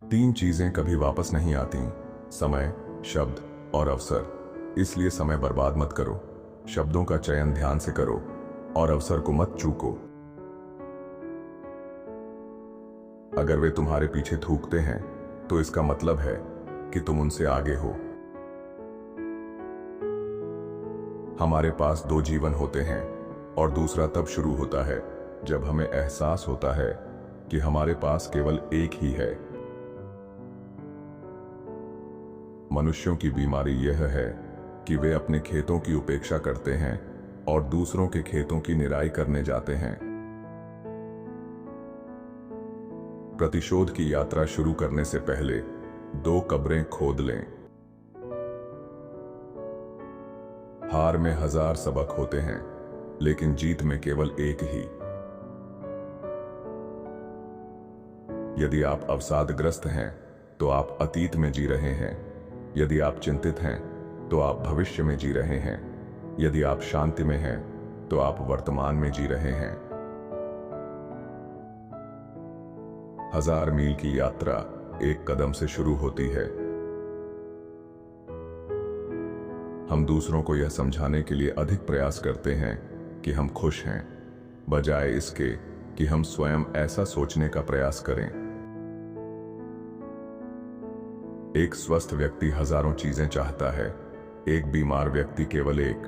तीन चीजें कभी वापस नहीं आती: समय, शब्द और अवसर। इसलिए समय बर्बाद मत करो, शब्दों का चयन ध्यान से करो और अवसर को मत चूको। अगर वे तुम्हारे पीछे थूकते हैं तो इसका मतलब है कि तुम उनसे आगे हो। हमारे पास दो जीवन होते हैं और दूसरा तब शुरू होता है जब हमें एहसास होता है कि हमारे पास केवल एक ही है। मनुष्यों की बीमारी यह है कि वे अपने खेतों की उपेक्षा करते हैं और दूसरों के खेतों की निराई करने जाते हैं। प्रतिशोध की यात्रा शुरू करने से पहले दो कब्रें खोद लें। हार में 1000 सबक होते हैं, लेकिन जीत में केवल एक ही। यदि आप अवसादग्रस्त हैं तो आप अतीत में जी रहे हैं। यदि आप चिंतित हैं तो आप भविष्य में जी रहे हैं। यदि आप शांति में हैं तो आप वर्तमान में जी रहे हैं। 1000 मील की यात्रा एक कदम से शुरू होती है। हम दूसरों को यह समझाने के लिए अधिक प्रयास करते हैं कि हम खुश हैं, बजाय इसके कि हम स्वयं ऐसा सोचने का प्रयास करें। एक स्वस्थ व्यक्ति हजारों चीजें चाहता है, एक बीमार व्यक्ति केवल एक।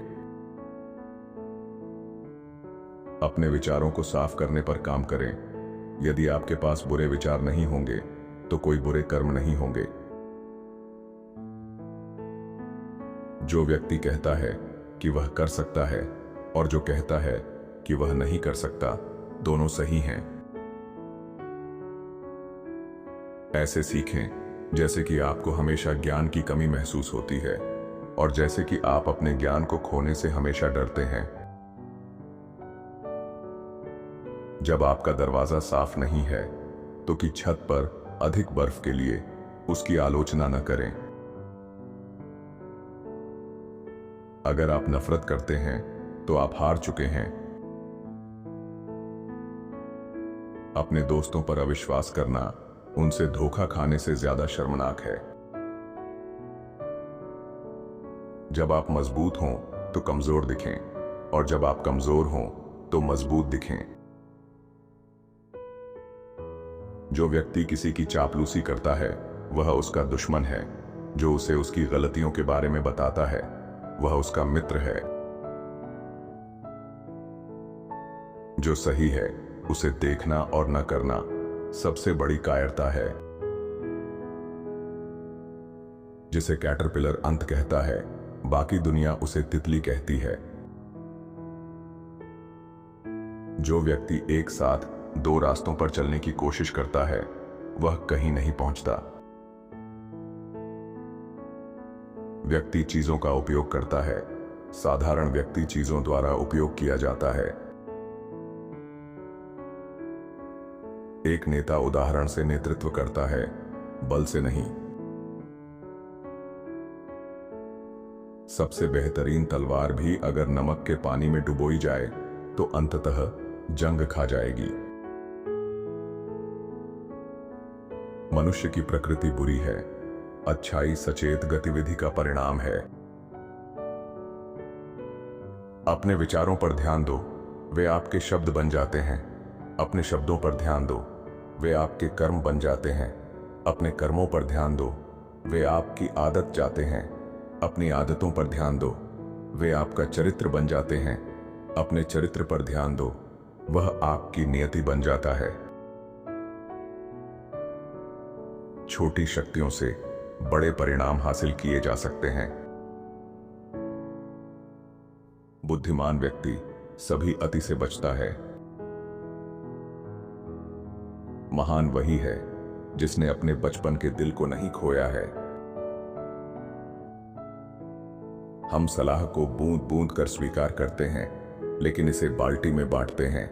अपने विचारों को साफ करने पर काम करें। यदि आपके पास बुरे विचार नहीं होंगे तो कोई बुरे कर्म नहीं होंगे। जो व्यक्ति कहता है कि वह कर सकता है और जो कहता है कि वह नहीं कर सकता, दोनों सही हैं। ऐसे सीखें जैसे कि आपको हमेशा ज्ञान की कमी महसूस होती है और जैसे कि आप अपने ज्ञान को खोने से हमेशा डरते हैं। जब आपका दरवाजा साफ नहीं है तो कि छत पर अधिक बर्फ के लिए उसकी आलोचना न करें। अगर आप नफरत करते हैं तो आप हार चुके हैं। अपने दोस्तों पर अविश्वास करना उनसे धोखा खाने से ज्यादा शर्मनाक है। जब आप मजबूत हों तो कमजोर दिखें और जब आप कमजोर हों तो मजबूत दिखें। जो व्यक्ति किसी की चापलूसी करता है वह उसका दुश्मन है। जो उसे उसकी गलतियों के बारे में बताता है वह उसका मित्र है। जो सही है उसे देखना और न करना सबसे बड़ी कायरता है। जिसे कैटरपिलर अंत कहता है, बाकी दुनिया उसे तितली कहती है। जो व्यक्ति एक साथ दो रास्तों पर चलने की कोशिश करता है वह कहीं नहीं पहुंचता। व्यक्ति चीजों का उपयोग करता है, साधारण व्यक्ति चीजों द्वारा उपयोग किया जाता है। एक नेता उदाहरण से नेतृत्व करता है, बल से नहीं। सबसे बेहतरीन तलवार भी अगर नमक के पानी में डुबोई जाए तो अंततः जंग खा जाएगी। मनुष्य की प्रकृति बुरी है। अच्छाई सचेत गतिविधि का परिणाम है। अपने विचारों पर ध्यान दो, वे आपके शब्द बन जाते हैं। अपने शब्दों पर ध्यान दो, वे आपके कर्म बन जाते हैं। अपने कर्मों पर ध्यान दो, वे आपकी आदत जाते हैं। अपनी आदतों पर ध्यान दो, वे आपका चरित्र बन जाते हैं। अपने चरित्र पर ध्यान दो, वह आपकी नियति बन जाता है। छोटी शक्तियों से बड़े परिणाम हासिल किए जा सकते हैं। बुद्धिमान व्यक्ति सभी अति से बचता है। महान वही है जिसने अपने बचपन के दिल को नहीं खोया है। हम सलाह को बूंद बूंद कर स्वीकार करते हैं, लेकिन इसे बाल्टी में बांटते हैं।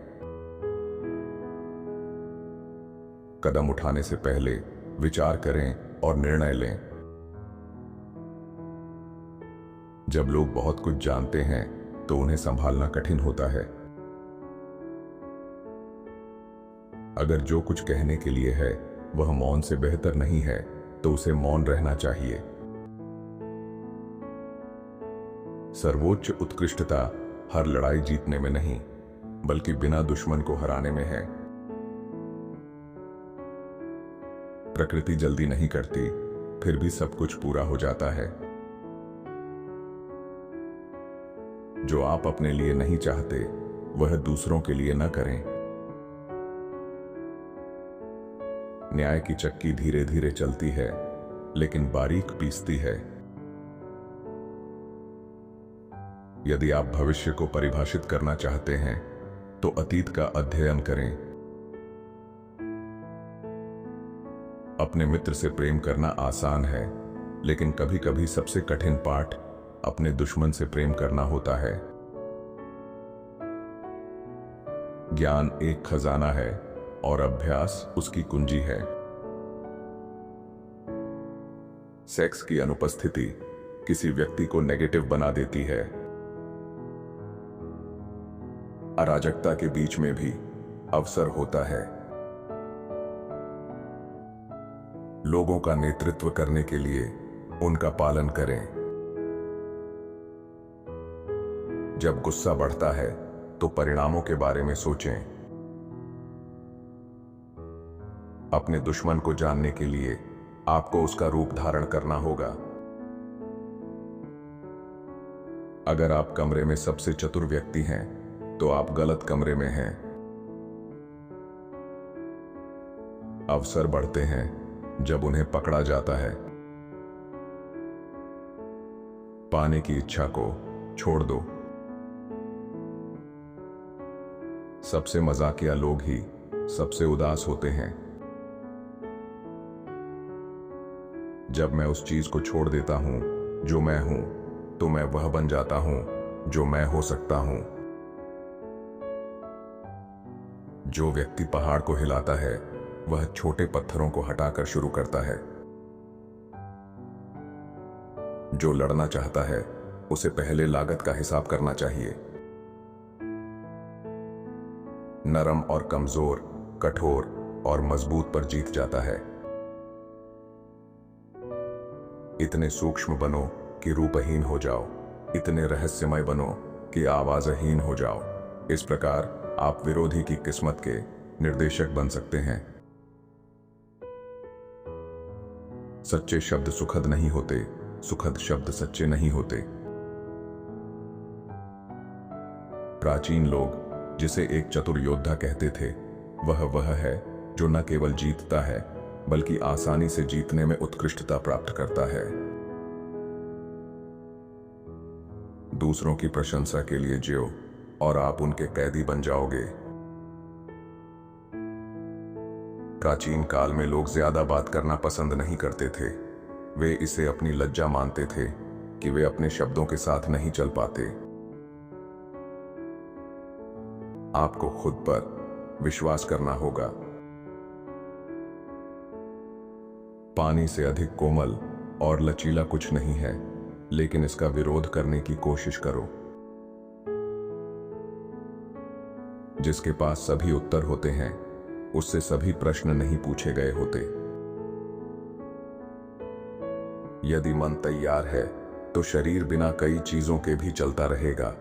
कदम उठाने से पहले विचार करें और निर्णय लें। जब लोग बहुत कुछ जानते हैं तो उन्हें संभालना कठिन होता है। अगर जो कुछ कहने के लिए है वह मौन से बेहतर नहीं है तो उसे मौन रहना चाहिए। सर्वोच्च उत्कृष्टता हर लड़ाई जीतने में नहीं, बल्कि बिना दुश्मन को हराने में है। प्रकृति जल्दी नहीं करती, फिर भी सब कुछ पूरा हो जाता है। जो आप अपने लिए नहीं चाहते, वह दूसरों के लिए न करें। न्याय की चक्की धीरे धीरे चलती है, लेकिन बारीक पीसती है। यदि आप भविष्य को परिभाषित करना चाहते हैं, तो अतीत का अध्ययन करें। अपने मित्र से प्रेम करना आसान है, लेकिन कभी कभी सबसे कठिन पाठ अपने दुश्मन से प्रेम करना होता है। ज्ञान एक खजाना है और अभ्यास उसकी कुंजी है। सेक्स की अनुपस्थिति किसी व्यक्ति को नेगेटिव बना देती है। अराजकता के बीच में भी अवसर होता है। लोगों का नेतृत्व करने के लिए उनका पालन करें। जब गुस्सा बढ़ता है तो परिणामों के बारे में सोचें। अपने दुश्मन को जानने के लिए आपको उसका रूप धारण करना होगा। अगर आप कमरे में सबसे चतुर व्यक्ति हैं, तो आप गलत कमरे में हैं। अवसर बढ़ते हैं जब उन्हें पकड़ा जाता है। पाने की इच्छा को छोड़ दो। सबसे मजाकिया लोग ही सबसे उदास होते हैं। जब मैं उस चीज को छोड़ देता हूं जो मैं हूं, तो मैं वह बन जाता हूं जो मैं हो सकता हूं। जो व्यक्ति पहाड़ को हिलाता है, वह छोटे पत्थरों को हटाकर शुरू करता है। जो लड़ना चाहता है, उसे पहले लागत का हिसाब करना चाहिए। नरम और कमजोर, कठोर और मजबूत पर जीत जाता है। इतने सूक्ष्म बनो कि रूपहीन हो जाओ, इतने रहस्यमय बनो कि आवाजहीन हो जाओ। इस प्रकार आप विरोधी की किस्मत के निर्देशक बन सकते हैं। सच्चे शब्द सुखद नहीं होते, सुखद शब्द सच्चे नहीं होते। प्राचीन लोग जिसे एक चतुर योद्धा कहते थे, वह है जो न केवल जीतता है, बल्कि आसानी से जीतने में उत्कृष्टता प्राप्त करता है। दूसरों की प्रशंसा के लिए जियो और आप उनके कैदी बन जाओगे। प्राचीन काल में लोग ज्यादा बात करना पसंद नहीं करते थे। वे इसे अपनी लज्जा मानते थे कि वे अपने शब्दों के साथ नहीं चल पाते। आपको खुद पर विश्वास करना होगा। पानी से अधिक कोमल और लचीला कुछ नहीं है, लेकिन इसका विरोध करने की कोशिश करो। जिसके पास सभी उत्तर होते हैं, उससे सभी प्रश्न नहीं पूछे गए होते। यदि मन तैयार है, तो शरीर बिना कई चीजों के भी चलता रहेगा।